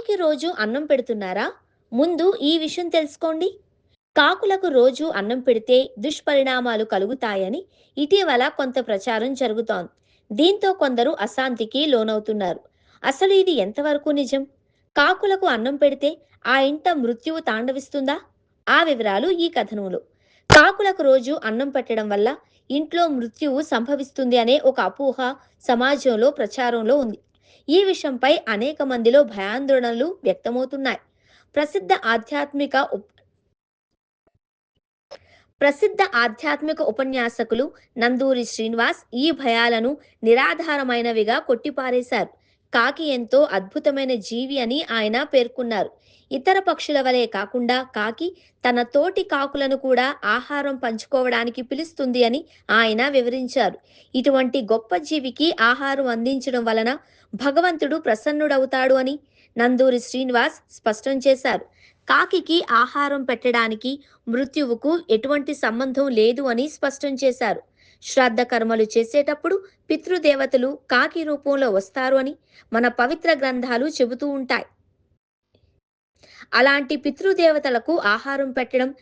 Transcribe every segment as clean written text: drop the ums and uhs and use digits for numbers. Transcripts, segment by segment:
కాకికి రోజు అన్నం పెడుతున్నారా? ముందు ఈ విషయం తెలుసుకోండి. కాకులకు రోజు అన్నం పెడితే దుష్పరిణామాలు కలుగుతాయని ఇటీవల కొంత ప్రచారం జరుగుతోంది. దీంతో కొందరు అశాంతికి లోనవుతున్నారు. అసలు ఇది ఎంతవరకు నిజం? కాకులకు అన్నం పెడితే ఆ ఇంట మృత్యువు తాండవిస్తుందా? ఆ వివరాలు ఈ కథనంలో. కాకులకు రోజు అన్నం పెట్టడం వల్ల ఇంట్లో మృత్యువు సంభవిస్తుంది అనే ఒక అపోహ సమాజంలో ప్రచారంలో ఉంది. ఈ విషయంపై అనేక మందిలో భయాందోళనలు వ్యక్తమవుతున్నాయి. ప్రసిద్ధ ఆధ్యాత్మిక ఉప్- ప్రసిద్ధ ఆధ్యాత్మిక ఉపన్యాసకులు నందూరి శ్రీనివాస్ ఈ భయాలను నిరాధారమైనవిగా కొట్టిపారేశారు. కాకి ఎంతో అద్భుతమైన జీవి అని ఆయన పేర్కొన్నారు. ఇతర పక్షుల వలె కాకుండా కాకి తన తోటి కాకులను కూడా ఆహారం పంచుకోవడానికి పిలుస్తుంది అని ఆయన వివరించారు. ఇటువంటి గొప్ప జీవికి ఆహారం అందించడం వలన భగవంతుడు ప్రసన్నుడవుతాడు అని నందూరి శ్రీనివాస్ స్పష్టం చేశారు. కాకికి ఆహారం పెట్టడానికి మృత్యువుకు ఎటువంటి సంబంధం లేదు అని స్పష్టం చేశారు. శ్రాద్ధ కర్మలు చేసేటప్పుడు పితృదేవతలు కాకి రూపంలో వస్తారు అని మన పవిత్ర గ్రంథాలు చెబుతూ ఉంటాయి. అలాంటి పితృదేవతలకు ఆహారం పెట్టడం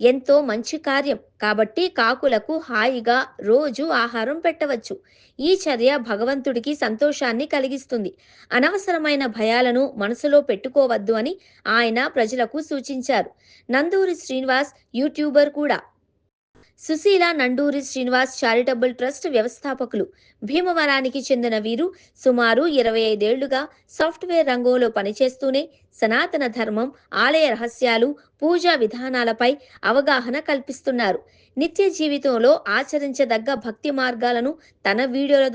ఎంతో మంచి కార్యం కాబట్టి కాకులకు హాయిగా రోజు ఆహారం పెట్టవచ్చు. ఈ చర్య భగవంతుడికి సంతోషాన్ని కలిగిస్తుంది. అనవసరమైన భయాలను మనసులో పెట్టుకోవద్దు అని ఆయన ప్రజలకు సూచించారు. నందూరి శ్రీనివాస్ యూట్యూబర్ కూడా. సుశీల నండూరి శ్రీనివాస్ చారిటబుల్ ట్రస్ట్ వ్యవస్థాపకులు. భీమవరానికి చెందిన వీరు సుమారు 25 ఏళ్లుగా సాఫ్ట్వేర్ రంగంలో పనిచేస్తూనే సనాతన ధర్మం, ఆలయ రహస్యాలు, పూజా విధానాలపై అవగాహన కల్పిస్తున్నారు. నిత్య జీవితంలో ఆచరించదగ్గ భక్తి మార్గాలను తన వీడియోల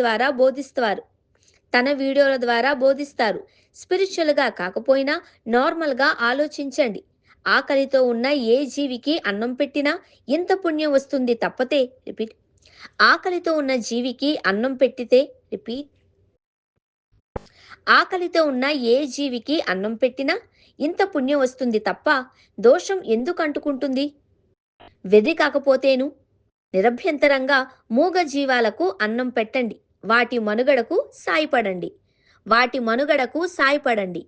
ద్వారా బోధిస్తారు. స్పిరిచువల్గా కాకపోయినా నార్మల్గా ఆలోచించండి. ఆకలితో ఉన్న ఏ జీవికి అన్నం పెట్టినా ఇంత పుణ్యం వస్తుంది తప్పతే రిపీట్ ఆకలితో ఉన్న జీవికి అన్నం పెట్టితే రిపీట్ ఆకలితో ఉన్న ఏ జీవికి అన్నం పెట్టినా ఇంత పుణ్యం వస్తుంది తప్ప దోషం ఎందుకు అంటుకుంటుంది? వెర్రి కాకపోతేను. నిరభ్యంతరంగా మూగ జీవాలకు అన్నం పెట్టండి. వాటి మనుగడకు సాయపడండి.